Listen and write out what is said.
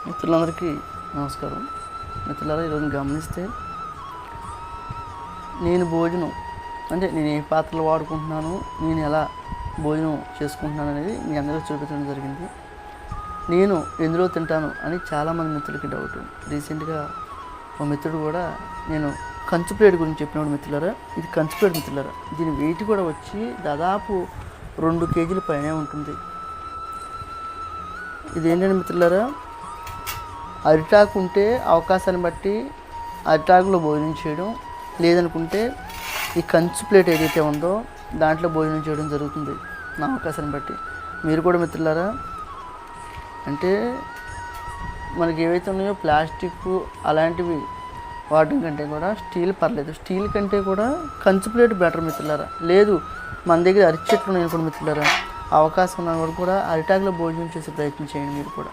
మిత్రులందరికీ నమస్కారం. మిత్రులారా, ఈరోజు గమనిస్తే నేను భోజనం అంటే నేను ఏ పాత్రలు వాడుకుంటున్నాను, నేను ఎలా భోజనం చేసుకుంటున్నాను అనేది మీ అందరికీ చూపించడం జరిగింది. నేను ఎందులో తింటాను అని చాలామంది మిత్రులకి డౌట్. రీసెంట్గా ఒక మిత్రుడు కూడా నేను కంచు ప్లేట్ గురించి చెప్పినప్పుడు, మిత్రులారా ఇది కంచు ప్లేట్ మిత్రులారా, దీని వెయిట్ కూడా వచ్చి దాదాపు 2 కేజీల పైనే ఉంటుంది. ఇదేంటంటే మిత్రులారా, అరిటాకు ఉంటే అవకాశాన్ని బట్టి అరిటాకులో భోజనం చేయడం, లేదనుకుంటే ఈ కంచు ప్లేట్ ఏదైతే ఉందో దాంట్లో భోజనం చేయడం జరుగుతుంది నా అవకాశాన్ని బట్టి. మీరు కూడా మిత్రులారా, అంటే మనకి ఏవైతే ఉన్నాయో ప్లాస్టిక్ అలాంటివి వాడడం కంటే కూడా స్టీల్ పర్లేదు, స్టీల్ కంటే కూడా కంచు ప్లేట్ బెటర్ మిత్రులారా. లేదు మన దగ్గర అరిచెట్లు ఉన్నాయి అనుకోండి మిత్రులారా, అవకాశం ఉన్న కూడా అరిటాకులో భోజనం చేసే ప్రయత్నం చేయండి మీరు కూడా.